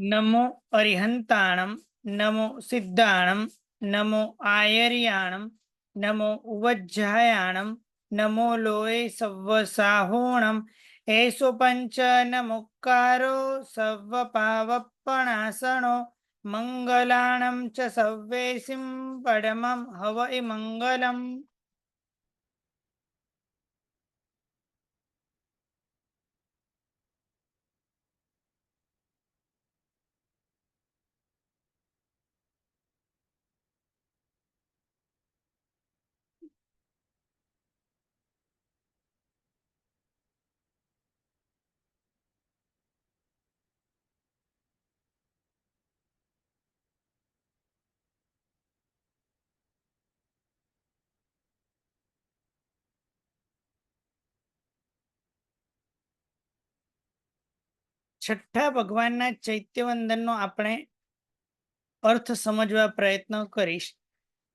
नमो अरिहंताणं नमो सिद्धाणं नमो आयर्याणं नमो उवज्जायाणं नमो लोये सव्वसाहोणं एषो पंच नमोक्कारो सव्वपावपणासनो मंगलाणं च सव्वेसिं परमं हवै मंगलम्। છઠ્ઠા ભગવાનના ચૈત્યવંદનનો આપણે અર્થ સમજવા પ્રયત્ન કરીશ।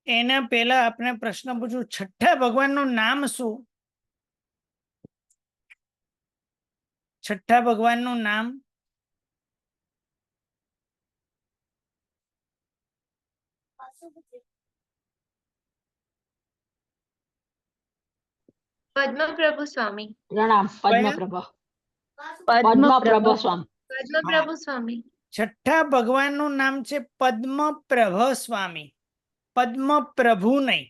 એના પહેલા આપણે પ્રશ્ન પૂછું, છઠ્ઠા ભગવાનનું નામ શું? છઠ્ઠા ભગવાનનું નામ पद्मप्रभु स्वामी। प्रणाम। पद्मप्रभु स्वामी। पद्मप्रभु स्वामी। છઠ્ઠા ભગવાનનું નામ છે પદ્મપ્રભ સ્વામી, પદ્મપ્રભુ નહીં,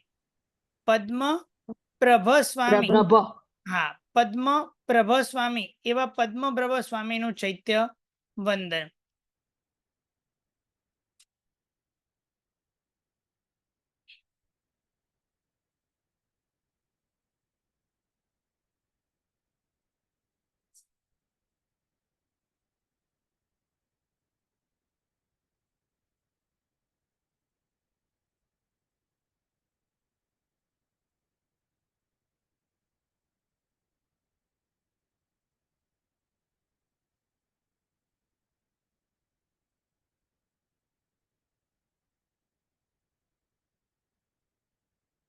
પદ્મપ્રભ સ્વામી। હા, પદ્મપ્રભ સ્વામી, એવા પદ્મપ્રભ સ્વામીનું ચૈત્ય વંદન।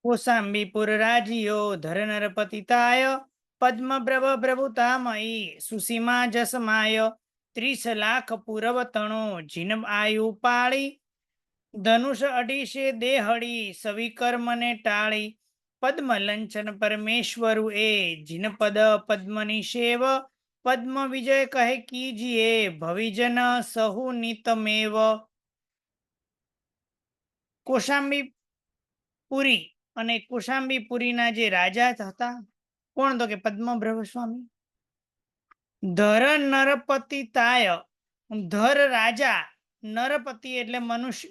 कोशाम्बीपुर राजियो धर नरपतिताय पद्मप्रभ प्रभुतामयी सुसीमा जसमाय 30 लाख पूरव तणो जिन आयु पाળી धनुष अढीशे देहड़ी सविकर्म ने टाળી पद्म लंचन परमेश्वरु ए जिन पद पद्मनि सेव पद्म विजय कहे कीजिए भविजन सहु नितमेव। कोशाम्बीपुरी અને કોશાંબીપુરીના જે રાજા હતા, કોણ? તો કે પદ્મપ્રભ સ્વામી। ધર નરપતિ તાય, ધર રાજા, નરપતિ એટલે મનુષ્ય,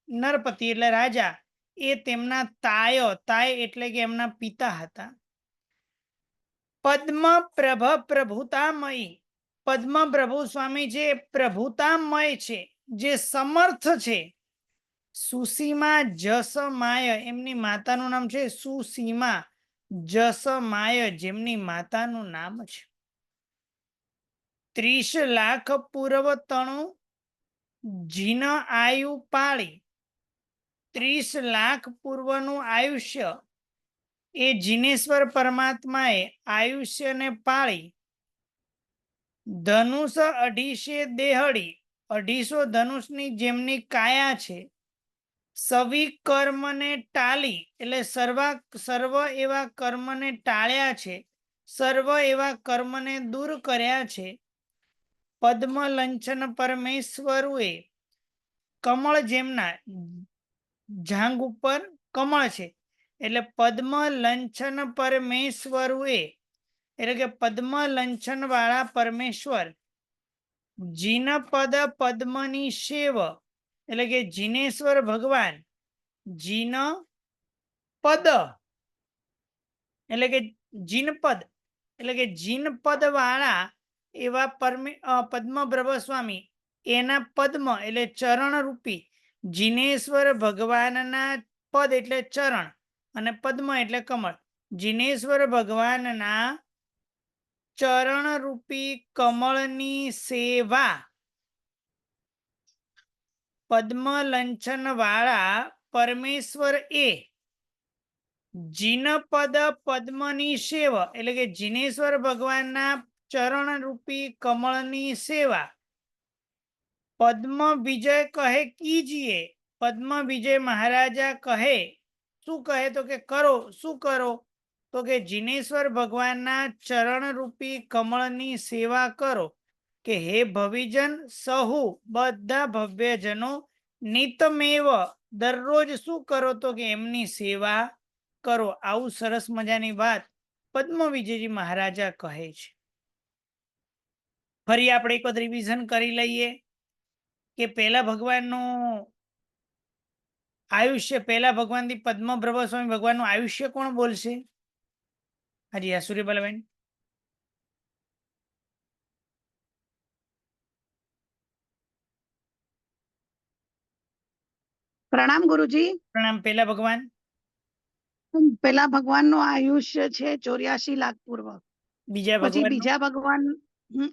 નરપતિ એટલે રાજા, એ તેમના તાય, તાય એટલે કે એમના પિતા હતા। પદ્મપ્રભ પ્રભુતામયી, પદ્મપ્રભુ સ્વામી જે પ્રભુતામય છે, જે સમર્થ છે। સુસીમા જસમાય, એમની માતાનું નામ છે સુસીમા જસમાય, જેમની માતાનું નામ છે। 30 લાખ પૂર્વ તણુ જીન આયુ પાળી, 30 લાખ પૂર્વનું આયુષ્ય એ જીનેશ્વર પરમાત્માએ આયુષ્યને પાળી ધનુષ અઢીસે દેહડી, 250 ધનુષની જેમની કાયા છે, સવી કર્મને ટાળી એટલે સર્વ એવા કર્મને ટાળ્યા છે, સર્વ એવા કર્મને દૂર કર્યા છે। પદ્મ લંચન પરમેશ્વરુએ, કમળ જેમના જાંગ ઉપર કમળ છે એટલે પદ્મ લંચન પરમેશ્વરુએ એટલે કે પદ્મ લંચન વાળા પરમેશ્વર, જીન પદ પદ્મની સેવ એટલે કે જીનેશ્વર ભગવાન, જીન પદ એટલે કે જીનપદ એટલે કે જીનપદ વાળા એવા પદ્મપ્રભ સ્વામી, એના પદ્મ એટલે ચરણ રૂપી, જીનેશ્વર ભગવાનના પદ એટલે ચરણ અને પદ્મ એટલે કમળ, જીનેશ્વર ભગવાનના ચરણ રૂપી કમળની સેવા પદ્મ લંચન વાળા પરમેશ્વર એ જીનપદ પદ્મની સેવ એટલે કે જીનેશ્વર ભગવાનના ચરણ રૂપી કમળની સેવા પદ્મ વિજય કહે કીજીએ. પદ્મ વિજય મહારાજા કહે, શું કહે તો કે કરો. શું કરો તો કે જીનેશ્વર ભગવાનના ચરણ રૂપી કમળની સેવા કરો. કે હે ભવિજન સહુ બધા ભવ્યજનો નિતમેવ દરરોજ શું કરો તો કે એમની સેવા કરો. આવું સરસ મજાની વાત પદ્મ વિજયજી મહારાજા કહે છે. ફરી આપણે એક વખત રિવિઝન કરી લઈએ કે પહેલા ભગવાનનું આયુષ્ય, પહેલા ભગવાનથી પદ્મપ્રભ સ્વામી ભગવાનનું આયુષ્ય કોણ બોલશે? હાજી હા, સૂર્યબાલાબેન. પ્રણામ ગુરુજી. પ્રણામ. પહેલા ભગવાન. પેલા ભગવાનનું આયુષ્ય છે 84 લાખ પૂર્વ. બીજા પછી ભગવાન. બીજા ભગવાન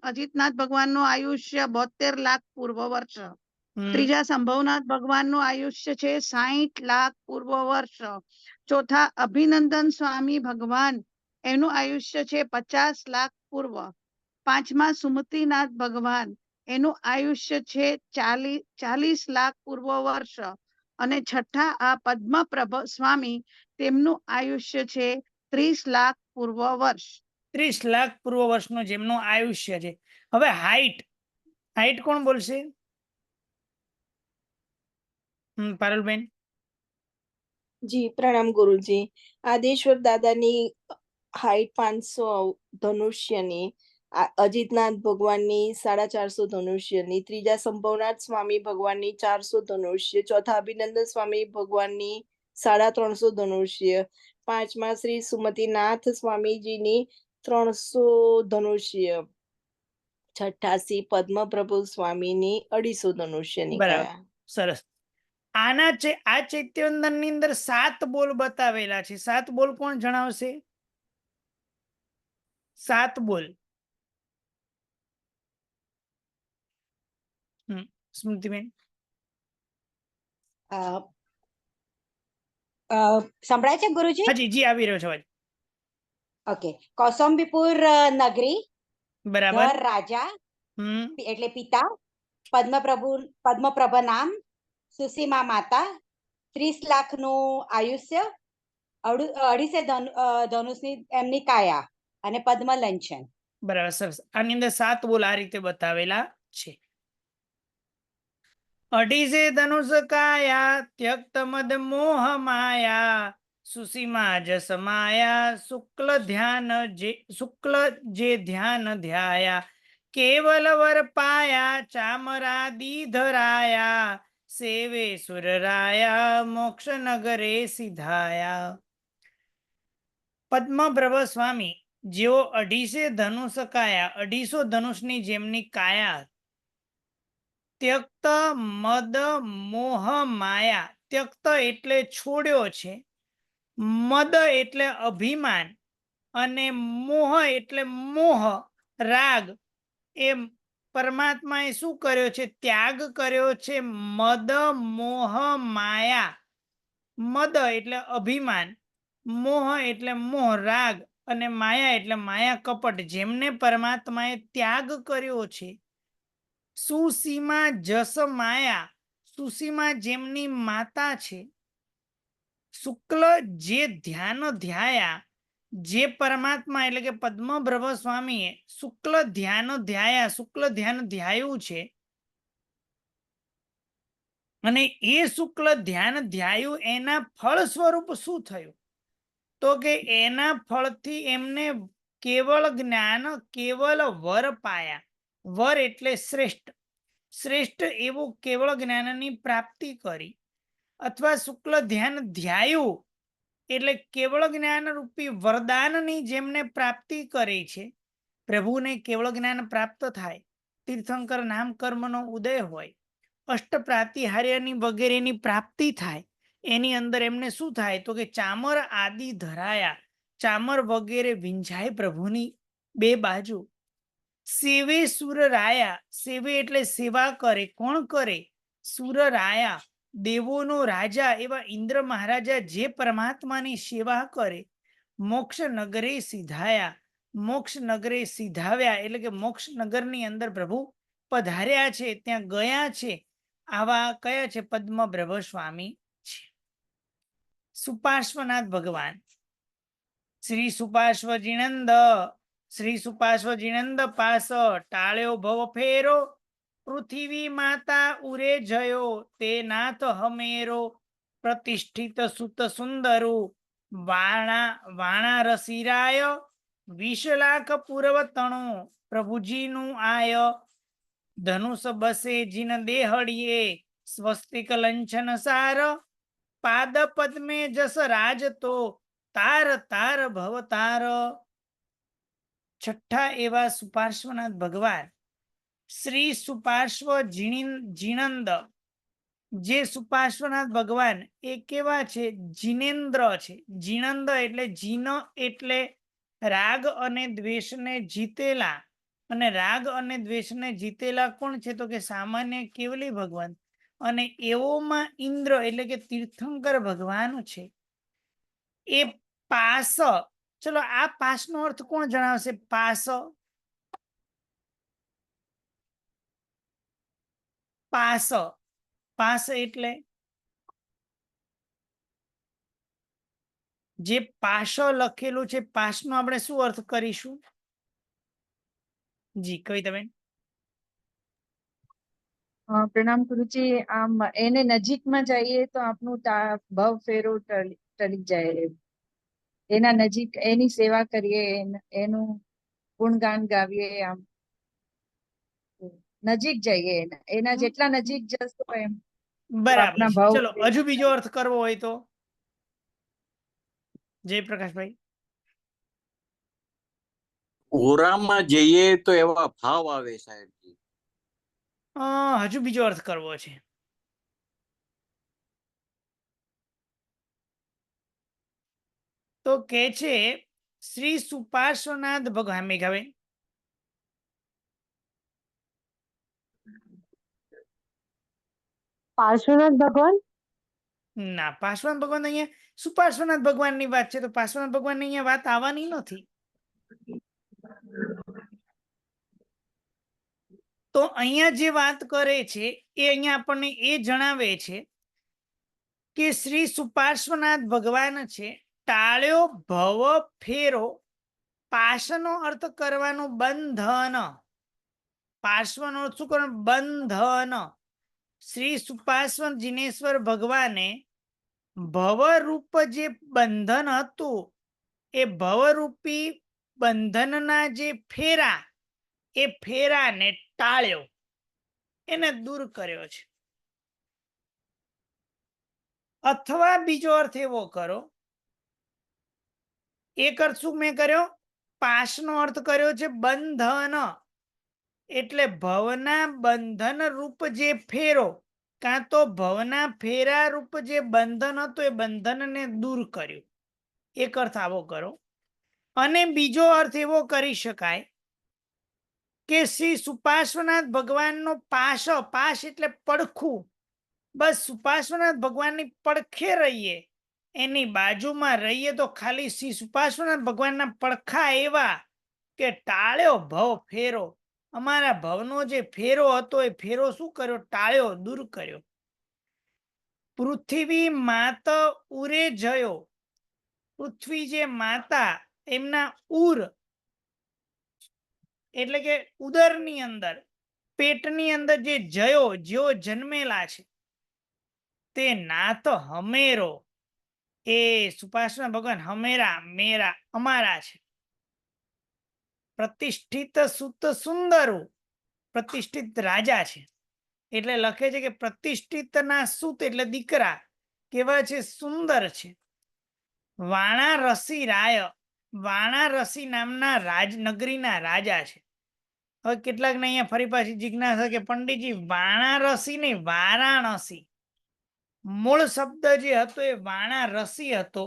અજીતનાથ ભગવાનનું આયુષ્ય 72 લાખ પૂર્વ વર્ષ. ત્રીજા સંભવનાથ ભગવાનનું આયુષ્ય છે 60 લાખ પૂર્વ વર્ષ. ચોથા અભિનંદન સ્વામી ભગવાન, એનું આયુષ્ય છે 50 લાખ પૂર્વ. પાંચમા સુમતિનાથ ભગવાન, એનું આયુષ્ય છે 40 લાખ પૂર્વ વર્ષ. અને છઠ્ઠા આ પદ્મપ્રભ સ્વામી, તેમનું આયુષ્ય છે 30 લાખ પૂર્વ વર્ષ. 30 લાખ પૂર્વ વર્ષનું જેમનું આયુષ્ય છે. હવે હાઈટ, હાઈટ કોણ બોલશે? પારુલબેન. જી પ્રણામ ગુરુજી. આદેશ્વર દાદાની હાઈટ 500 ધનુષ્યની, અજીતનાથ ભગવાનની 450 ધનુષ્યની, ત્રીજા સંભવનાથ સ્વામી ભગવાનની 400 ધનુષ્ય, ચોથા અભિનંદન સ્વામી ભગવાનની 350 ધનુષ્ય, પાંચમા શ્રી સુમતિનાથ સ્વામીજીની 300 ધનુષ્ય, છઠ્ઠા શ્રી પદ્મપ્રભુ સ્વામીની 250 ધનુષ્યની. બરાબર, સરસ. આના આ ચૈત્યવંદન ની અંદર 7 બોલ બતાવેલા છે. 7 બોલ કોણ જણાવશે? 7 બોલ. સ્મૃતિબેન. સંભળાય છે ગુરુજી? હાજી જી, આવી રહ્યો છે અવાજ. ઓકે. કૌસંબીપુર નગરી, બરાબર. ધર રાજા એટલે પિતા, પદ્મપ્રભ નામ, સુસીમા માતા, 30 લાખનું આયુષ્ય, 250 ધનુષની એમની કાયા અને પદ્મલંચન. બરાબર, સરસ. આની અંદર 7 બોલ આ રીતે બતાવેલા છે. 250 ધનુષ કાયા, ત્યક્ત મદ મોહ માયા, સુસીમા જસ માયા, શુક્લ જે ધ્યાન ધ્યાયા, કેવલ વર પાયા, ચામરાદી ધરાયા, સેવે સુરરાયા, મોક્ષ નગરે સિધાયા. પદ્મપ્રભ સ્વામી જેઓ 250 ધનુષ કાયા, 250 ધનુષની જેમની કાયા, ત્યક્ત મદ મોહ માયા, ત્યક્ત એટલે છોડ્યો છે, મદ એટલે અભિમાન, અને મોહ એટલે મોહ રાગ, એ પરમાત્માએ શું કર્યો છે? ત્યાગ કર્યો છે. મદ મોહ માયા, મદ એટલે અભિમાન, મોહ એટલે મોહ રાગ, અને માયા એટલે માયા કપટ, જેમને પરમાત્માએ ત્યાગ કર્યો છે. સુસીમા જસ માયા, સુસીમા જેમની માતા છે. શુક્લ જે ધ્યાન ધ્યાયા, જે પરમાત્મા એટલે કે પદ્મપ્રભ સ્વામીએ શુક્લ ધ્યાન ધ્યાયા, શુક્લ ધ્યાન ધ્યાયું છે. અને એ શુક્લ ધ્યાન ધ્યાયું, એના ફળ સ્વરૂપ શું થયું? તો કે એના ફળથી એમને કેવળ જ્ઞાન, કેવલ વર પાયા. વર એટલે શ્રેષ્ઠ, શ્રેષ્ઠ એવું કેવળ જ્ઞાનની પ્રાપ્તિ કરી. અથવા શુક્લ ધ્યાન ધ્યાયું એટલે કેવળ જ્ઞાન રૂપી વરદાનની જેમને પ્રાપ્તિ કરી છે. પ્રભુને કેવળ જ્ઞાન પ્રાપ્ત થાય, તીર્થંકર નામ કર્મનો ઉદય હોય, અષ્ટ પ્રાતિહાર્યની વગેરેની પ્રાપ્તિ થાય, એની અંદર એમને શું થાય? તો કે ચામર આદિ ધરાયા, ચામર વગેરે વિંજાય પ્રભુની બે બાજુ. સેવે સુર રાયા, સેવે એટલે સેવા કરે. કોણ કરે? સુર રાયા, દેવોનો રાજા એવા ઇન્દ્ર મહારાજા જે પરમાત્માની સેવા કરે. મોક્ષ નગરે સિધાયા, મોક્ષ નગરે સિધાવ્યા એટલે કે મોક્ષ નગરની અંદર પ્રભુ પધાર્યા છે, ત્યાં ગયા છે, આવા કયા છે? પદ્મપ્રભ સ્વામી છે. સુપાર્શ્વનાથ ભગવાન શ્રી સુપાર્શ્વજીનંદ પાસ ટાળ્યો ભવ ફેરો, પૃથ્વી માતા ઉરે જયો તે નાથ હમેરો, પ્રતિષ્ઠિત સુત સુંદરુ વાણા રસિરાય, 20 લાખ પૂર્વ તણો પ્રભુજીનું આય, ધનુષ બસે જીન દેહડીએ સ્વસ્તિક લંછન સાર, પાદ પદ્મે જસ રાજ તો તાર તાર ભવતાર. છઠ્ઠા એવા સુપાર્શ્વનાથ ભગવાન શ્રી સુપાર્શ્વ જીનંદ. જે સુપાર્શ્વનાથ ભગવાન એ કેવા છે? જીનેન્દ્ર છે. જીનંદ એટલે જીન એટલે રાગ અને દ્વેષને જીતેલા. અને રાગ અને દ્વેષને જીતેલા કોણ છે? તો કે સામાન્ય કેવલી ભગવાન. અને એવોમાં ઇન્દ્ર એટલે કે તીર્થંકર ભગવાન છે. એ પાસ, ચલો આ પાસ નો અર્થ કોણ જણાવશે? પાસ, પાસ, પાસ એટલે જે પાશ લખેલું છે, પાસ નો આપણે શું અર્થ કરીશું? જી કવિતાબેન. પ્રણામ ગુરુજી. આમ એને નજીકમાં જઈએ તો આપણું ભવ ફેરો ટળી જાય. એના નજીક એની સેવા કરીએ, એનું ગુણગાન ગાવીએ. આમ નજીક જઈએ, એના જેટલા નજીક જશો એમ બરાબર આપના છે. ભાવ. ચલો હજુ બીજો અર્થ કરવો હોય તો જયપ્રકાશભાઈ. ઓરામાં જઈએ તો એવા ભાવ આવે સાહેબજી. હજુ બીજો અર્થ કરવો છે. તો કે છે શ્રી સુપાર્શ્વનાથ ભગવાન. મેઘાબેન. પાર્શ્વનાથ ભગવાન? ના, પાર્શ્વનાથ ભગવાન અહીંયા સુપાર્શ્વનાથ ભગવાનની વાત છે, તો પાર્શ્વનાથ ભગવાનની અહીંયા વાત આવવાની નથી. તો અહીંયા જે વાત કરે છે એ અહીંયા આપણને એ જણાવે છે કે શ્રી સુપાર્શ્વનાથ ભગવાન છે, ટાળ્યો ભવ ફેરો. પાશનો અર્થ કરવાનું બંધન. પાર્શ્વનો અર્થ શું કરવાનું? બંધન. શ્રી સુપાર્શ્વ જીનેશ્વર ભગવાને ભવરૂપ જે બંધન હતું એ ભવરૂપી બંધનના જે ફેરા, એ ફેરાને ટાળ્યો, એને દૂર કર્યો છે. અથવા બીજો અર્થ એવો કરો, એક અર્થ શું મેં કર્યો? પાશનો અર્થ કર્યો છે બંધન. એટલે ભવના બંધન રૂપ જે ફેરો, કાં તો ભવના ફેરા રૂપ જે બંધન હતું એ બંધનને દૂર કર્યું. એક અર્થ આવો કરો. અને બીજો અર્થ એવો કરી શકાય કે શ્રી સુપાર્શ્વનાથ ભગવાનનો પાશ, પાશ એટલે પડખું, બસ સુપાર્શ્વનાથ ભગવાનની પડખે રહીએ, એની બાજુમાં રહીએ તો ખાલી શ્રી સુપાર્શ્વનાથ ભગવાનના પડખા એવા કે ટાળ્યો ભવ ફેરો. અમારા ભવનો જે ફેરો હતો એ ફેરો શું કર્યો? ટાળ્યો, દૂર કર્યો. પૃથ્વી માત ઉરે જયો. પૃથ્વી જે માતા, એમના ઉર એટલે કે ઉદરની અંદર, પેટની અંદર જે જયો, જેઓ જન્મેલા છે, તે નાથ હમેરો. એ સુપાર્શ્વનાથ ભગવાન હમેરા, મેરા, અમારા છે. પ્રતિષ્ઠિત સુત સુંદરો, પ્રતિષ્ઠિત રાજા છે. એટલે લખે છે કે પ્રતિષ્ઠિત ના સુત એટલે દીકરા કેવા છે? સુંદર છે. વાણા રસી રાય, વાણા રસી નામના નગરીના રાજા છે. હવે કેટલાક ને અહીંયા ફરી પાછી જિજ્ઞાસા કે પંડિતજી વાણા રસી નહીં, વારાણસી. મૂળ શબ્દ જે હતો એ વાણા રસી હતો,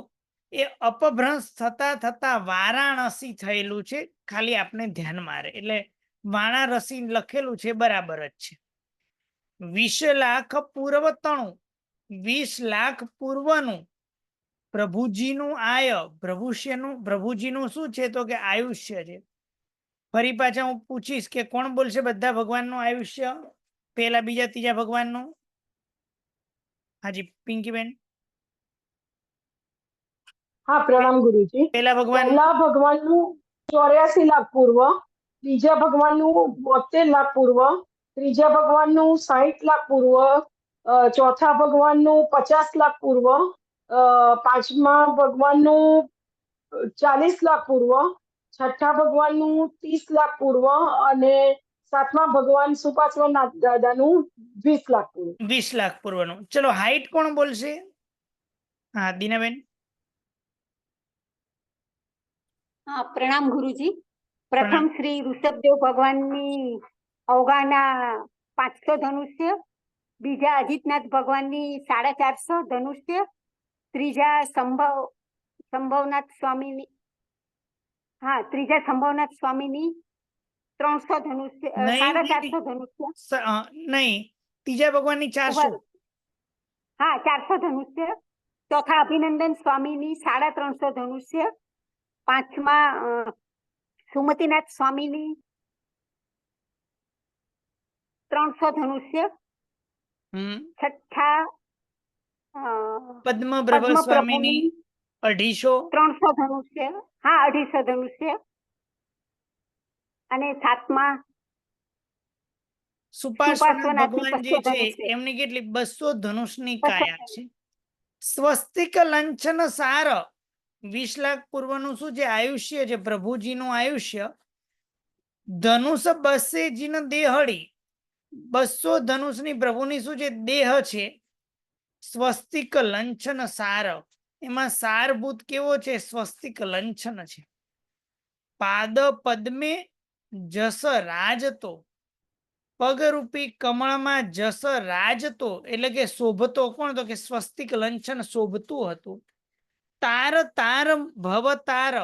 એ અપભ્રંશ થતા થતા વારાણસી થયેલું છે. ખાલી આપણે ધ્યાનમાં રહે, એટલે વાણા રસી લખેલું છે બરાબર જ છે. 20 લાખ પૂર્વ તણું, 20 લાખ પૂર્વનું પ્રભુજીનું આય. પ્રભુજીનું શું છે? તો કે આયુષ્ય છે. ફરી પાછા હું પૂછીશ કે કોણ બોલશે બધા ભગવાનનું આયુષ્ય, પહેલા બીજા ત્રીજા ભગવાનનું? હાજી પિંકીબેન, હા, પ્રણામ ગુરુજી. પહેલા ભગવાન. પહેલા ભગવાનનું 84 લાખ પૂર્વ, બીજા ભગવાનનું 72 લાખ પૂર્વ, ત્રીજા ભગવાનનું 60 લાખ પૂર્વ, ચોથા ભગવાનનું 50 લાખ પૂર્વ, પાંચમા ભગવાનનું 40 લાખ પૂર્વ, છઠ્ઠા ભગવાનનું 30 લાખ પૂર્વ અને સાતમા ભગવાન સુપાર્શ્વનાથ દાદાનું 20 લાખ પૂર્વ. 20 લાખ પૂર્વનું. ચલો હાઈટ કોણ બોલશે? હા દીનાબેન. હા, પ્રણામ ગુરુજી. પ્રથમ શ્રી ઋષભદેવ ભગવાનની અવગાના 500 ધનુષ્ય, બીજા અજીતનાથ ભગવાનની 450 ધનુષ્ય, ત્રીજા સંભવનાથ સ્વામીની ત્રીજા સંભવનાથ સ્વામીની 300 ધનુષ્ય, નહીં, 450 ધનુષ્ય. નહીં, ત્રીજા ભગવાનની 400. હા, 400 ધનુષ્ય. ચોથા અભિનંદન સ્વામીની 350 ધનુષ્ય, પાંચમા સુમતિનાથ સ્વામીની 300 ધનુષ્ય, છઠ્ઠા પદ્મપ્રભ સ્વામીની 250. 300 ધનુષ્ય. હા, 250 ધનુષ્ય. અને સાતમા સુપાર્શ્વનાથ ભગવાન જે 250 છે ધનુષ્ય. એમની કેટલી 200 ધનુષની કાયા છે. સ્વસ્તિક લંછન સાર 20 લાખ પૂર્વનું શું છે આયુષ્ય છે પ્રભુજીનું આયુષ્ય. ધનુષ 200 જીન દેહળી, 200 ધનુષની પ્રભુની શું છે દેહ છે. સ્વસ્તિક લંછન સાર, એમાં સારભૂત કેવો છે? સ્વસ્તિક લંછન છે. પાદ પદ્મે જસ રાજતો, પગરૂપી કમળમાં જસ રાજતો એટલે કે શોભતો. કોણ? તો કે સ્વસ્તિક લંછન શોભતું હતું. તાર તાર ભવ તાર,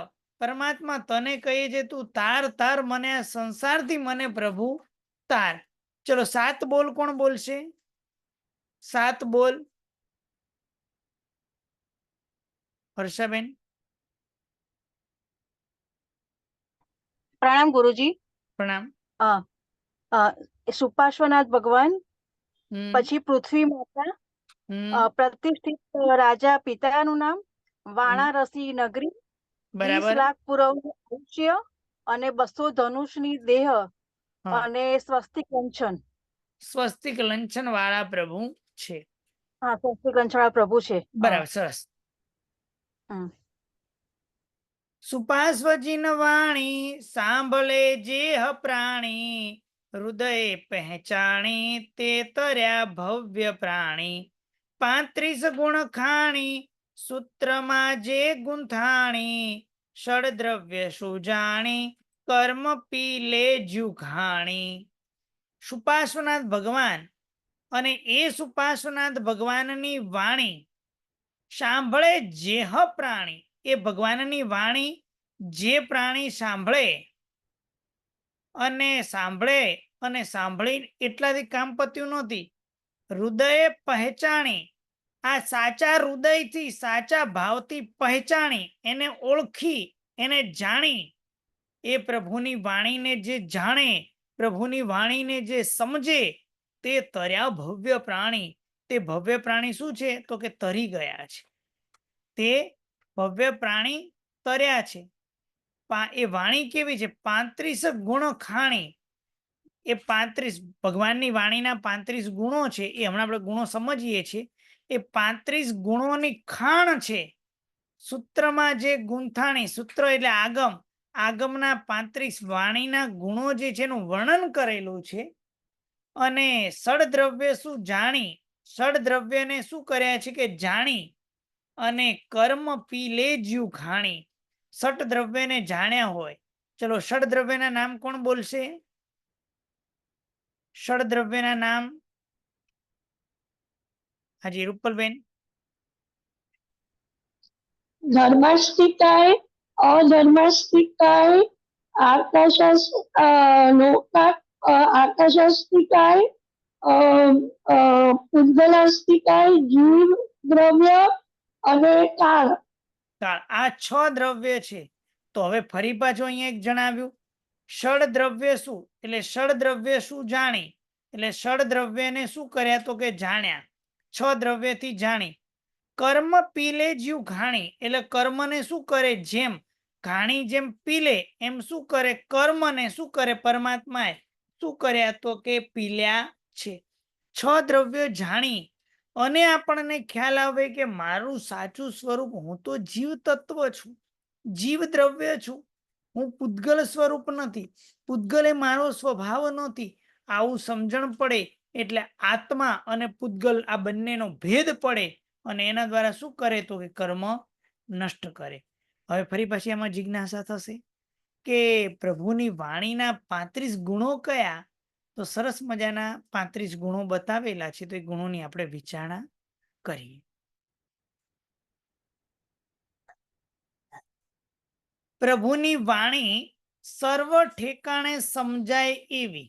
પરમાત્મા તને કહીએ છે તું તાર તાર મને આ સંસારથી મને પ્રભુ તાર. ચલો 7 બોલ કોણ બોલશે? 7 બોલ. હર્ષાબેન. પ્રણામ ગુરુજી. પ્રણામ. સુપાર્શ્વનાથ ભગવાન, હમ, પછી પૃથ્વી માતા, હમ, પ્રતિષ્ઠિત રાજા પિતાનું નામ, વાણારસી નગરી, 30 બરાબર. લાખ પૂર્વનું આયુષ્ય અને 200 ધનુષની દેહ હા, અને સ્વસ્તિક લંછન. સ્વસ્તિક લંછન વાળા પ્રભુ છે. હા, સ્વસ્તિક લંછન પ્રભુ છે. બરાબર, સરસ. હમ. સુપાર્શ્વજીન વાણી સાંભળે જેહ પ્રાણી, હૃદય પહેચાણી તે તર્યા ભવ્ય પ્રાણી. 35 ગુણ ખાણી સૂત્રમાં જે ગુંથાણી, ષડદ્રવ્ય સુજાણી કર્મ પીલે જુઘાણી. સુપાર્શ્વનાથ ભગવાન અને એ સુપાર્શ્વનાથ ભગવાનની વાણી સાંભળે જેહ પ્રાણી, એ ભગવાનની વાણી જે પ્રાણી સાંભળે અને સાંભળી એટલાથી કામ પત્યું નહોતી. હૃદયે પહેચાણી, આ સાચા હૃદયથી સાચા ભાવથી પહેચાણી, એને ઓળખી, એને જાણી. એ પ્રભુની વાણીને જે જાણે, પ્રભુની વાણીને જે સમજે તે તર્યા ભવ્ય પ્રાણી. તે ભવ્ય પ્રાણી શું છે? તો કે તરી ગયા છે. તે ભવ્ય પ્રાણી તર્યા છે. એ વાણી કેવી છે? 35 ગુણ ખાણી. એ 35 ભગવાનની વાણીના 35 ગુણો છે. એ હમણાં આપણે ગુણો સમજીએ છીએ. એ 35 ગુણોની ખાણ છે. સૂત્રમાં જે ગુંથાણી, સૂત્ર એટલે આગમ, આગમના 35 વાણીના ગુણો જે છે એનું વર્ણન કરેલું છે. અને ષડદ્રવ્ય શું જાણી, ષડદ્રવ્યને શું કર્યા છે કે જાણી, અને કર્મ પીલે જ્યુ ખાણી, ષટદ્રવ્યને જાણ્યા હોય. ચલો ષડદ્રવ્યના નામ કોણ બોલશે? ષડદ્રવ્યના નામ. હાજી રૂપલબેન. ધર્મસ્થિતાય, અધર્મસ્થિતાય, આકાશસ્થિતાય, ઉદ્ગલસ્થિતાય, જીવ દ્રવ્ય અને કાળ. આ 6 દ્રવ્ય છે. તો હવે ફરી પાછું અહીંયા એક જણાવ્યું ષડદ્રવ્ય શું એટલે ષડદ્રવ્ય શું જાણી એટલે ષડદ્રવ્યને શું કર્યા તો કે જાણ્યા, 6 દ્રવ્યથી જાણી. કર્મ પીલે જીવ ઘાણી એટલે કર્મને શું કરે જેમ ઘાણી જેમ પીલે એમ શું કરે કર્મને શું કરે પરમાત્માએ શું કર્યા તો કે પીલ્યા છે. 6 દ્રવ્યો જાણી અને આપણને ખ્યાલ આવે કે મારું સાચું સ્વરૂપ હું તો જીવ તત્વ છું, જીવ દ્રવ્ય છું, હું પૂતગલ સ્વરૂપ નથી, પૂતગલ એ મારો સ્વભાવ નથી. આવું સમજણ પડે એટલે આત્મા અને પૂતગલ આ બંનેનો ભેદ પડે અને એના દ્વારા શું કરે તો કે કર્મ નષ્ટ કરે. હવે ફરી પછી આમાં જિજ્ઞાસા થશે કે પ્રભુની વાણીના 35 ગુણો કયા? તો સરસ મજાના 35 ગુણો બતાવેલા છે, તો એ ગુણોની આપણે વિચારણા કરીએ. પ્રભુની વાણી સર્વ ઠેકાણે સમજાય એવી,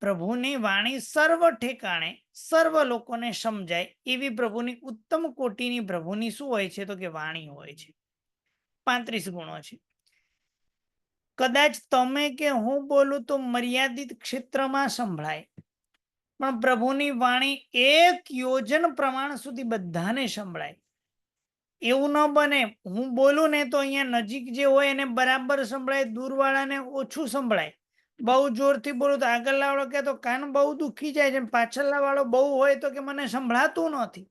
પ્રભુની વાણી સર્વ ઠેકાણે સર્વ લોકોને સમજાય એવી પ્રભુની ઉત્તમ કોટીની પ્રભુની શું હોય છે તો કે વાણી હોય છે. 35 ગુણો છે. કદાચ તમે કે હું બોલું તો મર્યાદિત ક્ષેત્રમાં સંભળાય, પણ પ્રભુની વાણી 1 યોજન પ્રમાણ સુધી બધાને સંભળાય. એવું ન બને હું બોલું ને તો અહીંયા નજીક જે હોય એને બરાબર સંભળાય, દૂરવાળાને ઓછું સંભળાય. બહુ જોરથી બોલું તો આગળના વાળો કે તો કાન બહુ દુખી જાય છે, પાછળના વાળો બહુ હોય તો કે મને સંભળાતું નથી.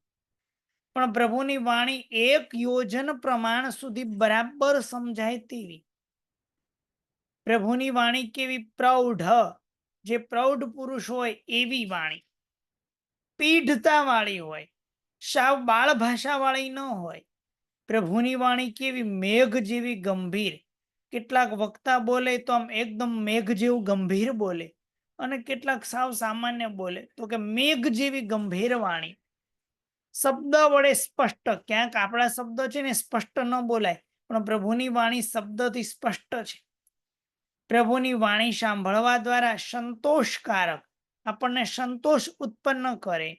પણ પ્રભુની વાણી 1 યોજન પ્રમાણ સુધી બરાબર સમજાય તેવી. પ્રભુની વાણી કેવી પ્રૌઢ, જે પ્રૌઢ પુરુષ હોય એવી વાણી, પીઢતા વાળી હોય, સાવ બાળ ભાષા વાળી ન હોય. પ્રભુની વાણી કેવી મેઘ જેવી ગંભીર, કેટલાક વક્તા બોલે તો આમ એકદમ મેઘ જેવું ગંભીર બોલે અને કેટલાક સાવ સામાન્ય બોલે તો કે મેઘ જેવી ગંભીર વાણી. શબ્દ વડે સ્પષ્ટ, ક્યાંક આપણા શબ્દ છે ને સ્પષ્ટ ન બોલાય, પણ પ્રભુની વાણી શબ્દથી સ્પષ્ટ છે. પ્રભુની વાણી સાંભળવા દ્વારા સંતોષકારક, આપણને સંતોષ ઉત્પન્ન કરે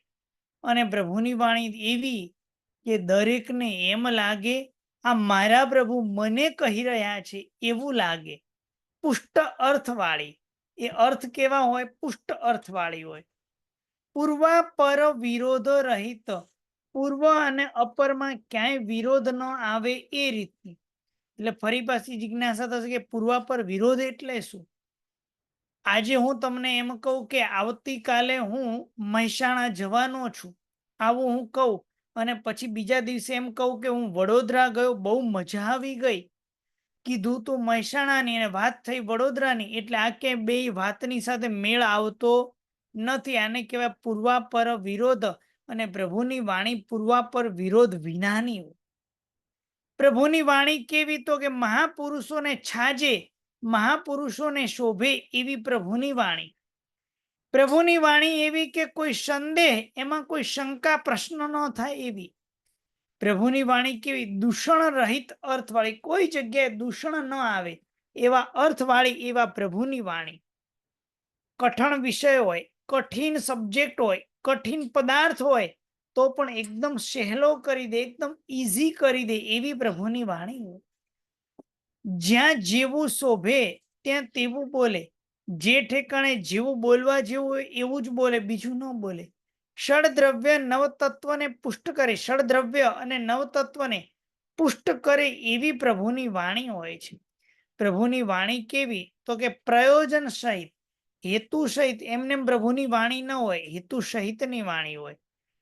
અને પ્રભુની વાણી એવી કે દરેકને એમ લાગે આ મારા પ્રભુ મને કહી રહ્યા છે એવું લાગે. પુષ્ટ અર્થવાળી, એ અર્થ કેવા હોય? પુષ્ટ અર્થવાળી હોય. પૂર્વાપર વિરોધ રહિત, પૂર્વ અને અપરમાં ક્યાંય વિરોધ ન આવે એ રીતની. એટલે ફરી પાછી જિજ્ઞાસા થશે કે પૂર્વાપર વિરોધ એટલે શું? આજે હું તમને એમ કહું કે આવતીકાલે હું મહેસાણા જવાનો છું, આવું હું કહું અને પછી બીજા દિવસે એમ કહું કે હું વડોદરા ગયો, બહુ મજા આવી ગઈ. કીધું તો મહેસાણાની અને વાત થઈ વડોદરાની, એટલે આ ક્યાંય બે વાતની સાથે મેળ આવતો નથી. આને કહેવાય પૂર્વાપર વિરોધ. અને પ્રભુની વાણી પૂર્વાપર વિરોધ વિનાની હોય. પ્રભુની વાણી કેવી તો કે મહાપુરુષોને છાજે, મહાપુરુષોને શોભે એવી પ્રભુની વાણી. પ્રભુની વાણી એવી કે કોઈ સંદેહ, એમાં કોઈ શંકા પ્રશ્ન ન થાય એવી. પ્રભુની વાણી કેવી દૂષણ રહિત અર્થવાળી, કોઈ જગ્યાએ દૂષણ ન આવે એવા અર્થવાળી એવા પ્રભુની વાણી. કઠણ વિષય હોય, કઠિન સબ્જેક્ટ હોય, કઠિન પદાર્થ હોય તો પણ એકદમ સહેલો કરી દે, એકદમ ઈઝી કરી દે એવી પ્રભુની વાણી હોય. જ્યાં જેવું શોભે ત્યાં તેવું બોલે, જે ઠેકાણે જેવું બોલવા જેવું હોય એવું જ બોલે, બીજું ન બોલે. ષડદ્રવ્ય નવતત્વને પુષ્ટ કરે, ષડદ્રવ્ય અને નવતત્વને પુષ્ટ કરે એવી પ્રભુની વાણી હોય છે. પ્રભુની વાણી કેવી તો કે પ્રયોજન સહિત, હેતુ સહિત. એમને પ્રભુની વાણી ન હોય, હેતુ સહિતની વાણી હોય.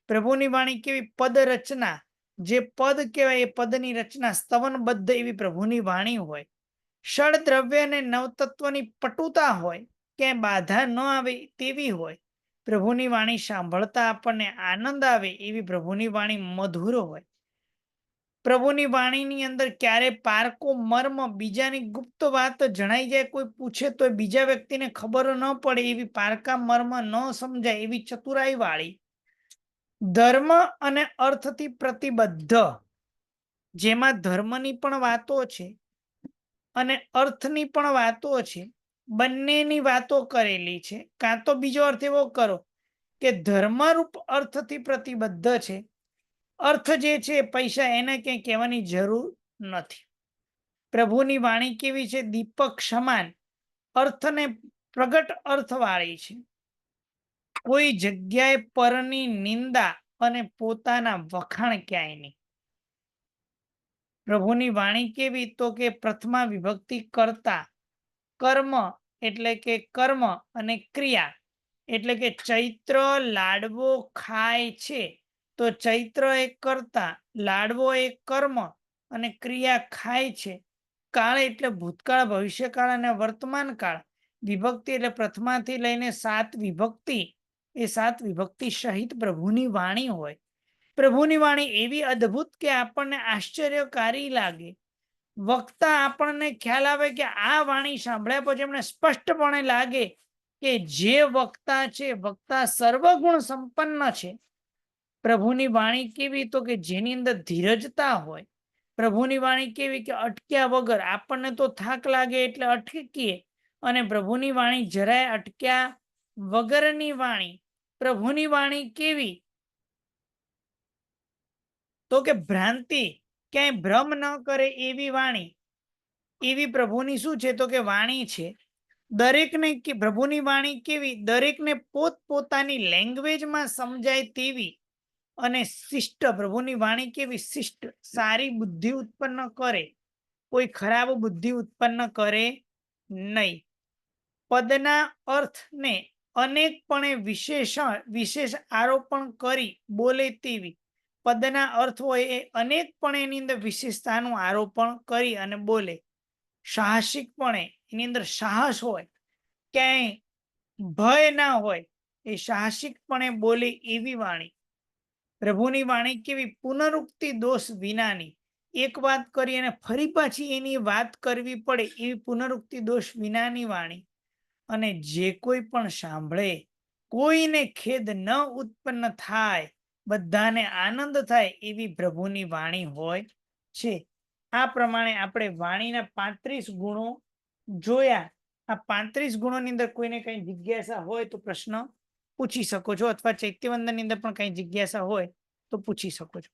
પ્રભુની વાણી કેવી પદ રચના, જે પદ કહેવાય એ પદની રચના સ્તવનબદ્ધ એવી પ્રભુની વાણી હોય. ષડદ્રવ્ય અને નવતત્વની પટુતા હોય, ક્યાંય બાધા ન આવે તેવી હોય. પ્રભુની વાણી સાંભળતા આપણને આનંદ આવે એવી પ્રભુની વાણી મધુર હોય. પ્રભુની વાણીની અંદર ક્યારે પારકો મર્મ, બીજાની ગુપ્ત વાત જણાઈ જાય, કોઈ પૂછે તો બીજા વ્યક્તિને ખબર ન પડે એવી પારકા મર્મ ન સમજાય એવી ચતુરાઈ વાળી. ધર્મ અને અર્થથી પ્રતિબદ્ધ, જેમાં ધર્મની પણ વાતો છે અને અર્થની પણ વાતો છે, બંનેની વાતો કરેલી છે. કાં તો બીજો અર્થ એવો કરો કે ધર્મરૂપ અર્થથી પ્રતિબદ્ધ છે, અર્થ જે છે પૈસા, એને ક્યાંય કહેવાની જરૂર નથી. પ્રભુની વાણી કેવી છે? દીપક સમાન, અર્થને પ્રગટ અર્થવાળી છે. કોઈ જગ્યાએ પરની નિંદા અને પોતાના વખાણ ક્યાંય નહીં. પ્રભુની વાણી કેવી? તો કે પ્રથમા વિભક્તિ કરતા, કર્મ એટલે કે કર્મ અને ક્રિયા એટલે કે ચૈત્ર લાડવો ખાય છે તો ચૈત્ર એક કર્તા, લાડવો એક કર્મ અને ક્રિયા ખાય છે. કાળ એટલે ભૂતકાળ, ભવિષ્યકાળ અને વર્તમાન કાળ. વિભક્તિ એટલે પ્રથમાથી લઈને 7 વિભક્તિ, એ 7 વિભક્તિ સહિત પ્રભુની વાણી હોય. પ્રભુની વાણી એવી અદ્ભુત કે આપણને આશ્ચર્યકારી લાગે. વક્તા આપણને ખ્યાલ આવે કે આ વાણી સાંભળ્યા પછી એમને સ્પષ્ટપણે લાગે કે જે વક્તા છે, વક્તા સર્વગુણ સંપન્ન છે. પ્રભુની વાણી કેવી? તો કે જેની અંદર ધીરજતા હોય. પ્રભુની વાણી કેવી? કે અટક્યા વગર. આપણને તો થાક લાગે એટલે અટકીએ, અને પ્રભુની વાણી જરાય અટક્યા વગરની વાણી. પ્રભુની વાણી કેવી? તો કે ભ્રાંતિ, ક્યાંય ભ્રમ ન કરે એવી વાણી. એવી પ્રભુની શું છે? તો કે વાણી છે. દરેકને પ્રભુની વાણી કેવી? દરેકને પોતપોતાની લેંગ્વેજમાં સમજાય તેવી અને શિષ્ટ. પ્રભુની વાણી કેવી? શિષ્ટ, સારી બુદ્ધિ ઉત્પન્ન કરે, કોઈ ખરાબ બુદ્ધિ ઉત્પન્ન કરે નહીં. પદના અર્થને અનેકપણે વિશેષ આરોપણ કરી બોલે તેવી. પદના અર્થ હોય એ અનેકપણે એની અંદર વિશેષતાનું આરોપણ કરી અને બોલે. સાહસિકપણે એની અંદર સાહસ હોય, ક્યાંય ભય ના હોય, એ સાહસિકપણે બોલે એવી વાણી. પ્રભુની વાણી કેવી? પુનરુક્તિ દોષ વિનાની. એક વાત કરી અને ફરી પાછી એની વાત કરવી પડે એવી પુનરુક્તિ દોષ વિનાની વાણી. અને જે કોઈ પણ સાંભળે કોઈને ખેદ ન ઉત્પન્ન થાય, બધાને આનંદ થાય એવી પ્રભુની વાણી હોય છે. આ પ્રમાણે આપણે વાણીના 35 ગુણો જોયા. આ 35 ગુણોની અંદર કોઈને કઈ જિજ્ઞાસા હોય તો પ્રશ્ન પૂછી શકો છો, અથવા ચૈત્યવંદન ની અંદર પણ કઈ જિજ્ઞાસા હોય તો પૂછી શકો છો.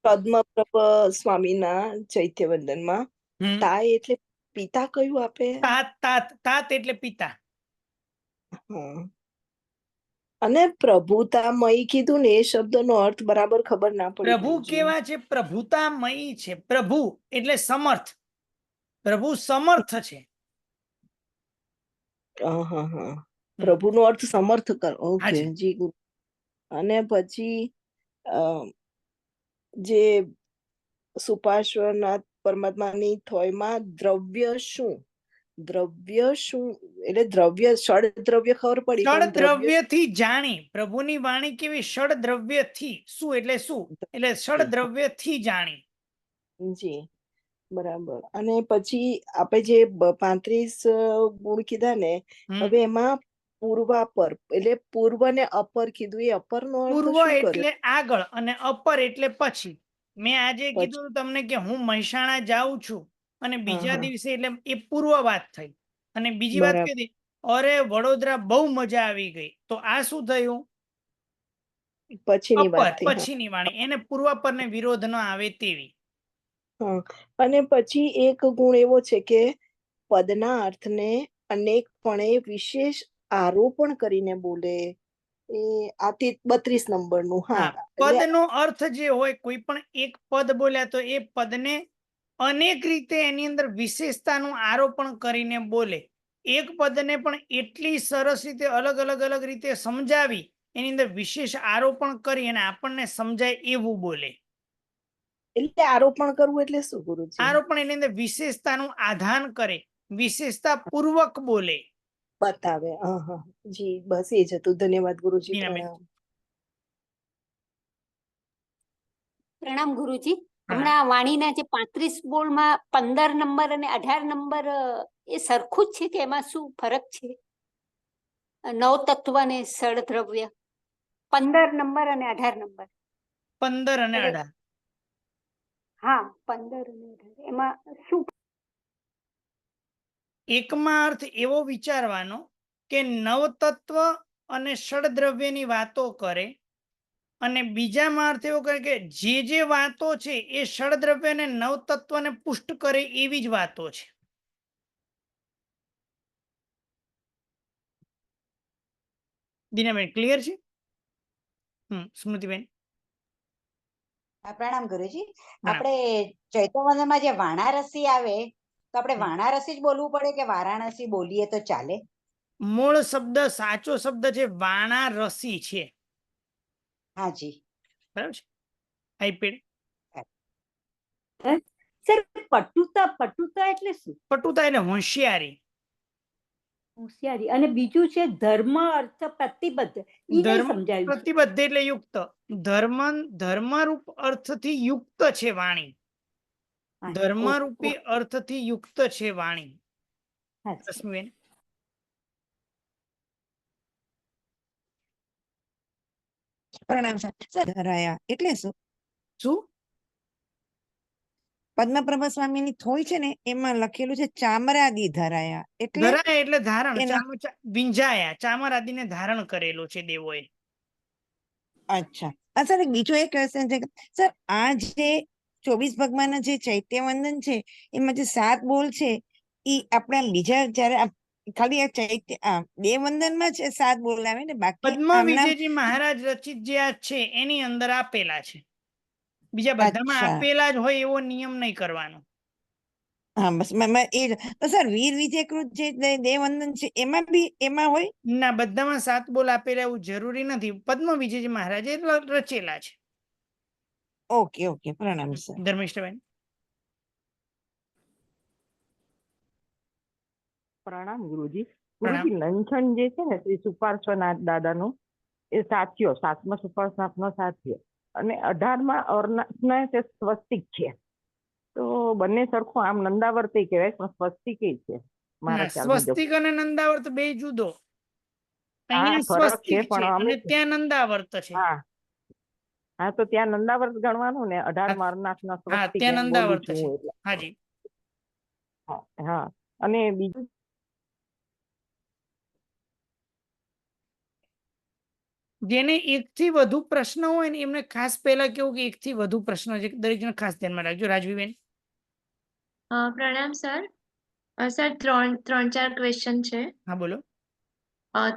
પદ્મપ્રભ સ્વામીના ચૈત્યવંદનમાં તાય એટલે પિતા કયું આપે? તાત એટલે પિતા. હા. અને પ્રભુતામય કીધું ને, એ શબ્દનો અર્થ બરાબર ખબર ના પડી. પ્રભુ કેવા છે? પ્રભુતામયી છે. પ્રભુ એટલે સમર્થ. પ્રભુ સમર્થ છે. પ્રભુનો અર્થ સમર્થ કર. ઓકે જી ગુરુ. અને પછી જે સુપાર્શ્વનાથ પરમાત્માની થોયમાં દ્રવ્ય શું? દ્રવ્ય શું એટલે દ્રવ્ય, ષડ દ્રવ્ય ખબર પડી. ષડ દ્રવ્ય થી જાણી. પ્રભુની વાણી કેવી? ષડ દ્રવ્ય થી. શું એટલે શું? એટલે ષડ દ્રવ્ય થી જાણી. જી બરાબર. અને પછી આપણે જે 35 ગુણ કીધા ને, હવે એમાં પૂર્વાપર એટલે પૂર્વ ને અપર કીધું. એ અપર નો અર્થ પૂર્વ શું એટલે આગળ અને અપર એટલે પછી. મેં આજે કીધું તમને કે હું મહેસાણા જાઉં છું અને બીજા દિવસે, એટલે એ પૂર્વ વાત થઈ. અને બીજી વાત કીધી, અરે વડોદરા બહુ મજા આવી ગઈ, તો આ શું થયું? પછીની વાત. પછીની વાણી. એને પૂર્વાપર ને વિરોધ ન આવે તેવી. અને પછી એક ગુણ એવો છે કે પદના અર્થને અનેકપણે વિશેષ આરોપણ કરીને બોલે. એ આ 32 નંબરનું. પદનો અર્થ જે હોય, કોઈ પણ એક પદ બોલ્યા તો એ પદને અનેક રીતે એની અંદર વિશેષતાનું આરોપણ કરીને બોલે. એક પદને પણ એટલી સરસ રીતે અલગ અલગ રીતે સમજાવી, એની અંદર વિશેષ આરોપણ કરી અને આપણને સમજાય એવું બોલે. એટલે આરોપણ કરવું એટલે શું ગુરુજી? આરોપણ એની અંદર વિશેષતાનું આધાન કરે, વિશેષતા પૂર્વક બોલે, બતાવે. જી બસ એ જ હતું. ધન્યવાદ ગુરુજી. પ્રણામ ગુરુજી. હમણાં વાણીના જે 35 બોલમાં 15 નંબર અને 18 નંબર એ સરખું જ છે કે એમાં શું ફરક છે? નવ તત્વ અને ષડ દ્રવ્ય 15 નંબર અને 18 નંબર. 15 અને 18. હા, 15 અને 18 એમાં શું? એકમાં અર્થ એવો વિચારવાનો કે નવતત્વ અને ષડ દ્રવ્યની વાતો કરે, અને બીજામાં અર્થ એવો કરે કે જે વાતો છે એ ષડદ્રવ્ય અને નવતત્વને પુષ્ટ કરે એવી જ વાતો છે. દીનાબેન ક્લિયર છે? સ્મૃતિબેન. પ્રણામ ગુરુજી. પ્રણામ. આપણે ચૈતવનમાં જે વાણારસી આવે તો આપણે હમ. વાણારસી જ બોલવું પડે કે વારાણસી બોલીએ તો ચાલે? મૂળ શબ્દ સાચો શબ્દ છે વાણારસી છે. હાજી. બરાબર છે. આઈપેડ. સર પટુતા એટલે શું? પટુતા એટલે હોશિયારી. હોશિયારી. અને બીજું છે ધર્મ અર્થ પ્રતિબદ્ધ. ઈ નહીં ધર્મ સમજાયું. પ્રતિબદ્ધ એટલે યુક્ત. ધર્મરૂપ અર્થથી યુક્ત છે વાણી. ધર્મરૂપી અર્થથી યુક્ત છે વાણી. રશ્મિબેન. પ્રણામ સર. ધરાયા એટલે શું? શું? પદ્મપ્રભા સ્વામીની થોઈ છે ને એમાં લખેલું છે ચામરાદી ધરાયા એટલે ધરાયા એટલે ધારણ. એના વિંજાયા. ચામર આદિને ધારણ કરેલો છે દેવોએ. અચ્છા. સર બીજો એક ક્વેશ્ચન છે સર, આ જે 24 ભગવાનના જે ચૈત્ય વંદન છે એમાં જે 7 બોલ છે એ આપણે બીજા જયારે ખાલી આ ચૈત્ય બે વંદનમાં જ 7 બોલ આવે ને, બાકી પદ્મ આમના વિજયજી મહારાજ રચિત જે આ છે એની અંદર આપેલા છે. બીજા બધામાં અચ્છા. આપેલા જ હોય એવો નિયમ નહીં કરવાનો. હા બસ એ તો સર વીર વિજયકૃત જે દેવવંદન છે એમાં હોય? ના, બધામાં 7 બોલ આપેલા એવું જરૂરી નથી. પદ્મ વિજયજી મહારાજે રચેલા છે. Okay okay. પ્રણામ સર. ધર્મિષ્ઠબેન. પ્રણામ ગુરુજી. પ્રણામ. ગુરુજી, લંઘન જે છે ને શ્રી સુપાર્શ્વનાથ દાદાનું એ સાથીઓ, 7મા સુપાર્શ્વનાથનો સાથીઓ અને 18મા અરનાથના તે સ્વસ્તિક છે. તો બંને સરખું, આમ નંદાવર્ત કહેવાય પણ સ્વસ્તિક છે મારા ખ્યાલ મુજબ. સ્વસ્તિક અને નંદાવર્ત બે જુદો. હા, અહીંયા ફરક છે સ્વસ્તિક છે પણ અમે અને ત્યાં નંદાવર્ત છે. હા હા, તો ત્યાં નંદાવર્ત ગણવાનું ને 18મા અરનાથના હા, સ્વસ્તિક ત્યાં એમ બોલું નંદાવર્ત છું છે. હું એટલે. હાજી. હા, અને બીજું જેને 1 થી વધુ પ્રશ્ન હોય ને એમને ખાસ પહેલા કેવું કે 1 થી વધુ પ્રશ્ન છે, દરેક જણ ખાસ ધ્યાનમાં રાખજો. રાજવીબેન. પ્રણામ સર. સર 3-4 ક્વેશ્ચન છે. હા બોલો.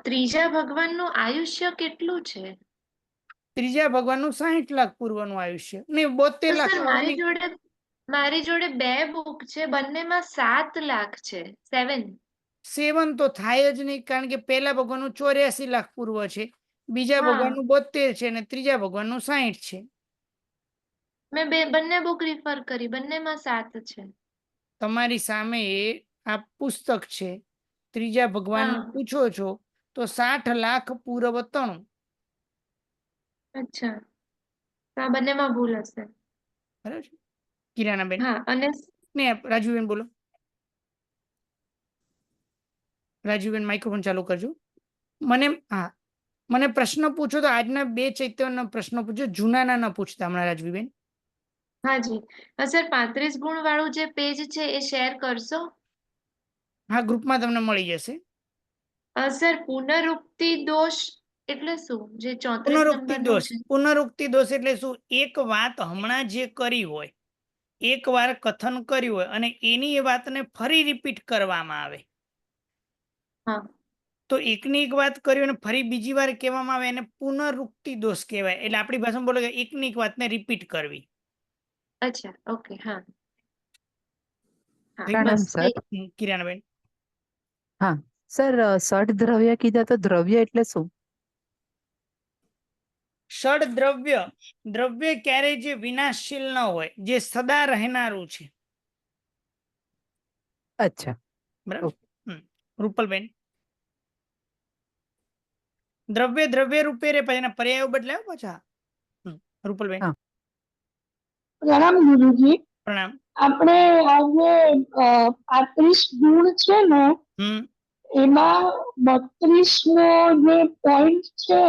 ત્રીજા ભગવાનનું આયુષ્ય કેટલું છે? ત્રીજા ભગવાનનું 60 લાખ પૂર્વનું આયુષ્ય નહીં, 72 લાખ. સર મારી જોડે 2 બુક છે, બંનેમાં 7 લાખ છે. 7 તો થાય જ નહીં, કારણ કે પહેલા ભગવાનનું 84 લાખ પૂર્વ છે, બીજા હા. ભગવાનનું 72 છે અને ત્રીજા ભગવાનનું 60 છે. મેં બંને બુક રિફર કરી, બંનેમાં 7 છે. તમારી સામે આ પુસ્તક છે, ત્રીજા ભગવાનનું હા. પૂછો છો તો 60 લાખ પૂર્વ 93. અચ્છા, તો આ બંનેમાં ભૂલ હશે. બરાબર છે. કિરાનાબેન. હા, અને ને રાજવીબેન બોલો. રાજવીબેન માઇક્રોફોન ચાલુ કરજો. મને પ્રશ્ન પૂછો તો આજના 2 ચૈત્યના પ્રશ્નો પૂછો, જૂનાના ન પૂછતા હમણાં. રાજવીબેન. હાજી. સર 35 ગુણ વાળું જે પેજ છે એ શેર કરશો? હા, ગ્રુપમાં તમને મળી જશે. સર પુનરુક્તિ દોષ એટલે શું? જે 34 પુનરુક્તિ નંબરનો દોષ. છે. પુનરુક્તિ દોષ એટલે શું? એક વાત હમણાં જે કરી હોય, એક વાર કથન કર્યું હોય અને એની એ વાતને ફરી રિપીટ કરવામાં આવે. હા. તો એકની એક વાત કરી અને ફરી બીજી વાર કહેવામાં આવે એને પુનરુક્તિ દોષ કહેવાય. એટલે આપણી ભાષામાં બોલો કે એકની એક વાતને રિપીટ કરવી. અચ્છા, ઓકે. હા. હા, પ્રણામ બસ. સર. કિરણબેન. હા સર, ષડ દ્રવ્ય કીધા તો દ્રવ્ય એટલે શું? ષડ દ્રવ્ય. દ્રવ્ય ક્યારેય જે વિનાશશીલ ન હોય, જે સદા રહેનારું છે. અચ્છા. બરાબર. રૂપલબેન. દ્રવ્ય રૂપે રે, પછી એના પર્યાયો બદલાયો પાછા. રૂપલબેન. પ્રણામ ગુરુજી. પ્રણામ. આપણે આજે 35 ગુણ છે ને એમાં 32મો જે પોઈન્ટ છે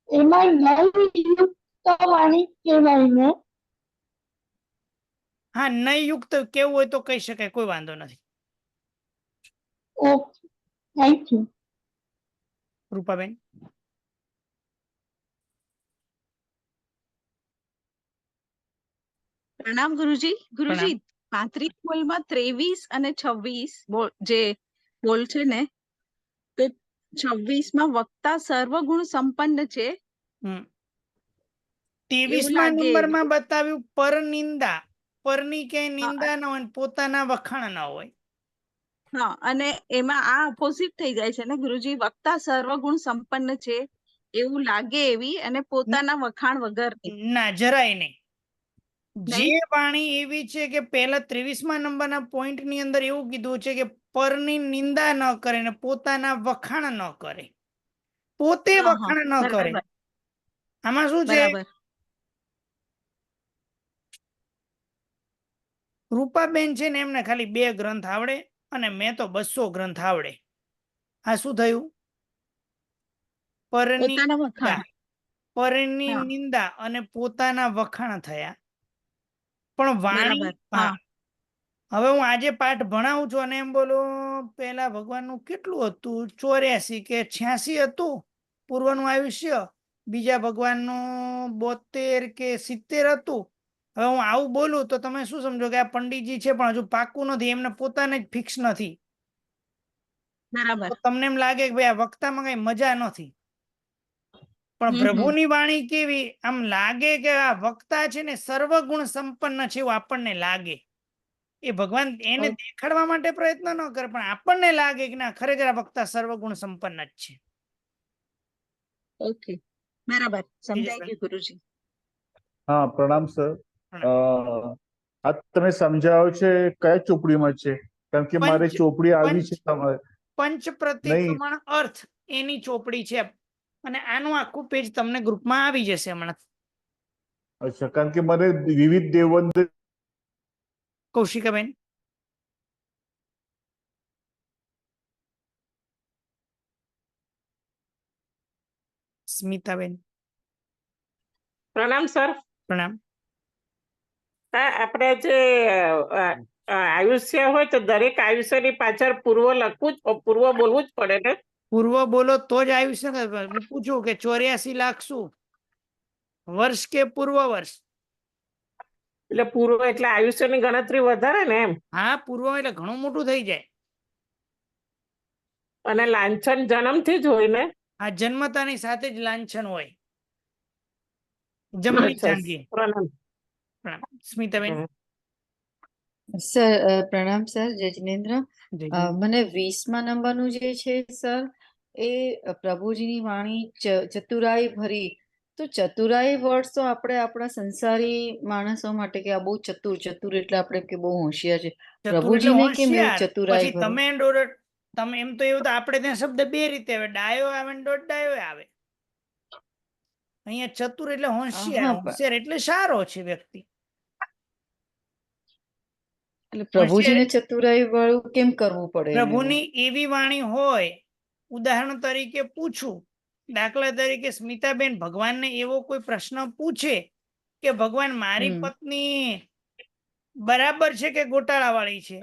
એમાં નવયુક્ત વાણી કહેવાય ને? હા, નયુક્ત કેવું હોય તો કહી શકાય, કોઈ વાંધો નથી. Okay, thank you. રૂપાબેન. પ્રણામ ગુરુજી. ગુરુજી, પ્રણામ. 35 બોલમાં 23 અને 26 બોલ જે બોલ છે ને, તો 26 માં વક્તા સર્વગુણ સંપન્ન છે. હમ. એવું 23મા લાગે નંબરમાં બતાવ્યું પર નિંદા. પરની ક્યાંય હા, નિંદા ન હોય, પોતાના વખાણ ન હોય. હા, અને એમાં આ ઓપોઝિટ થઈ જાય છે ને ગુરુજી, વક્તા સર્વગુણ સંપન્ન છે એવું લાગે એવી, અને પોતાના વખાણ વગરની. ના, જરાય નહીં. જે નહીં? વાણી એવી છે કે પહેલા 23મા નંબરના પોઈન્ટ ની અંદર એવું કીધું છે કે પરની નિંદા ન કરે ને પોતાના વખાણ ન કરે, પોતે હા, હા, વખાણ ન કરે. બરાબર આમાં શું છે? બરાબર. રૂપાબેન છે ને એમને ખાલી 2 ગ્રંથ આવડે અને મેં તો 200 ગ્રંથ આવડે. આ શું થયું? પરની પોતાના નિંદા, વખાણ. પરની હા, નિંદા અને પોતાના વખાણ થયા. પણ વાણી, બરાબર. હા, હા, હવે હું આજે પાઠ ભણાવું છું અને એમ બોલું પેલા ભગવાનનું કેટલું હતું, 84 કે 86 હતું પૂર્વનું આયુષ્ય, બીજા ભગવાનનું 72 કે 70 હતું. હવે હું આવું બોલું તો તમે શું સમજો કે આ પંડિતજી છે પણ હજુ પાકું નથી, એમને પોતાને જ ફિક્સ નથી. બરાબર. તો તમને એમ લાગે કે ભાઈ આ વક્તામાં કઈ મજા નથી. પણ હમ, હમ. પ્રભુની વાણી કેવી, આમ લાગે કે આ વક્તા છે ને સર્વગુણ સંપન્ન છે એવું આપણને લાગે. એ ભગવાન એને દેખાડવા માટે પ્રયત્ન ન કરે, પણ આપણને લાગે કે ના, ખરેખર આ વક્તા સર્વગુણ સંપન્ન જ છે. ઓકે, બરાબર, સમજાઈ તેજસભાઈ. ગયું ગુરુજી. હા, પ્રણામ સર. પ્રણામ. આ તમે સમજાવો છે કયા ચોપડીમાં છે? કારણ કે મારે પંચ ચોપડી આવી પંચ છે તમારે. પંચ નહીં, પ્રતિક્રમણ અર્થ એની ચોપડી છે, અને આનું આખું પેજ તમને ગ્રુપમાં આવી જશે હમણાં. અચ્છા, કારણ કે મને વિવિધ દેવવંદ કૌશિકાબેન, સ્મિતાબેન, પ્રણામ સર. પ્રણામ. આપણે જે આયુષ્ય હોય તો દરેક આયુષ્યની પાછળ પૂર્વ લખવું જ, પૂર્વ બોલવું જ પડે ને? પૂર્વ બોલો તો જ આયુષ્ય ને. હું પૂછું કે 84 લાખ શું વર્ષ કે પૂર્વ વર્ષ? એટલે પૂર્વ એટલે આયુષ્યની ગણતરી વધારે ને એમ? હા, પૂર્વ એટલે ઘણું મોટું થઈ જાય. અને લાંછન જન્મથી જ હોય ને? આ જન્મતાની સાથે જ લાંછન હોય. જમણી અચ્છા, જાંઘી. પ્રણામ. પ્રણામ. સ્મિતાબેન. સર પ્રણામ સર, જય જિનેન્દ્ર. જય જય. મને 20મા નંબરનું જે છે સર, એ પ્રભુજીની વાણી ચતુરાઈ ભરી. તો ચતુરાઈ વર્ડ તો આપણે આપણા સંસારી માણસો માટે કે આ બહુ ચતુર ચતુર એટલે આપણે કે બહુ હોશિયાર છે. ચતુર એટલે પ્રભુજીને કેમ એવું હોશિયાર. ચતુરાઈ પછી ભરો? તમે એમ તો એવું તો આપણે ત્યાં શબ્દ 2 રીતે આવે, ડાયો આવે ને દોઢ ડાયો આવે. અહીંયા ચતુર એટલે હોશિયાર, હા, હોશિયાર એટલે સારો છે વ્યક્તિ. એટલે હોશિયાર પ્રભુજીને ચતુરાઈ વાળું કેમ કરવું પડે એને? પ્રભુની એવી વાણી હોય, ઉદાહરણ તરીકે પૂછું, દાખલા તરીકે સ્મિતાબેન ભગવાનને એવો કોઈ પ્રશ્ન પૂછે કે ભગવાન મારી પત્ની બરાબર છે કે ગોટાળા વાળી છે,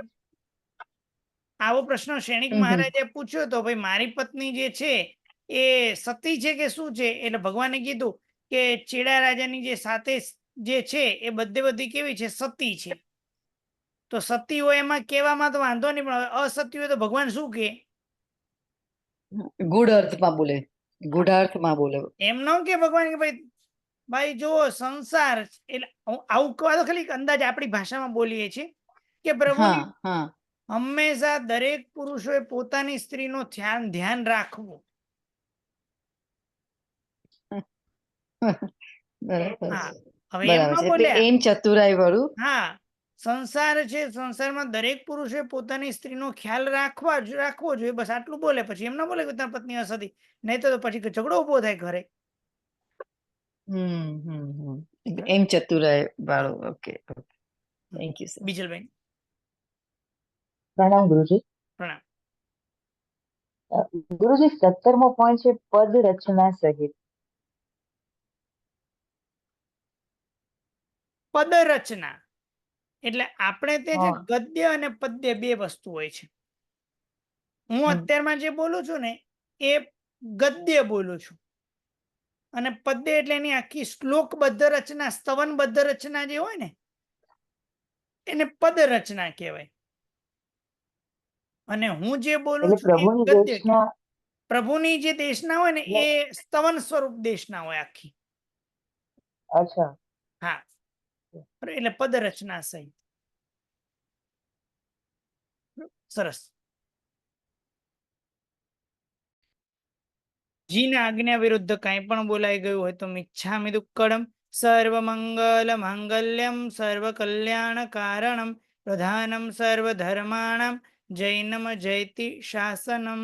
આવો પ્રશ્ન શેણિક મહારાજે પૂછ્યો તો ભાઈ મારી પત્ની જે છે એ સતી છે કે શું છે? એટલે ભગવાને કીધું કે ચેડા રાજાની જે સાથે જે છે એ બધી કેવી છે? સતી છે. તો સતી હોય એમાં કહેવામાં તો વાંધો નહીં, પણ અસતી હોય તો ભગવાન શું કહે? ગુડ અર્થમાં બોલે, ગુઢાર્થમાં બોલે. એમ ન કે ભગવાન કે ભાઈ જો સંસાર, એટલે આવું કહવા તો ખાલી અંદાજ આપણી ભાષામાં બોલીએ છીએ કે પ્રભુની હંમેશા દરેક પુરુષોએ પોતાની સ્ત્રીનું ધ્યાન રાખવું. હા, હવે એમ ન બોલ્યા. એમ ચતુરાઈ વાળું. હા, સંસાર છે, સંસારમાં દરેક પુરુષે પોતાની સ્ત્રીનો ખ્યાલ રાખવો જોઈએ, બસ આટલું બોલે. પછી એમ ના બોલે કે તારી પત્ની અસતી, નહીં તો પછી ઝઘડો ઉભો થાય ઘરે. એમ ચતુરાઈ વાળું. Okay, thank you sir. Bijalben. પ્રણામ ગુરુજી. પ્રણામ. ગુરુજી, 17મો પોઈન્ટ છે પદ રચના સહિત. પદ રચના એટલે આપણે તે છે ગદ્ય અને પદ્ય 2 વસ્તુ હોય છે. હું અત્યારમાં જે બોલું છું ને એ ગદ્ય બોલું છું, અને પદ્ય એટલે એની આખી શ્લોકબદ્ધ રચના, સ્તવનબદ્ધ રચના જે હોય ને એને પદ રચના કહેવાય. અને હું જે બોલું એટલે છું એ પ્રભુની ગદ્ય દેશના પ્રભુની જે દેશના હોય ને એ સ્તવન સ્વરૂપ દેશના હોય આખી. અચ્છા હા, એટલે પદ રચના સહિત. સરસ. જીના આજ્ઞા વિરુદ્ધ કંઈ પણ બોલાઈ ગયું હોય તો મિચ્છામિ દુક્કડમ. સર્વ મંગલ માંગલ્યમ સર્વ કલ્યાણ કારણમ પ્રધાનમ સર્વ ધર્માણમ જૈનમ જયતિ શાસનમ.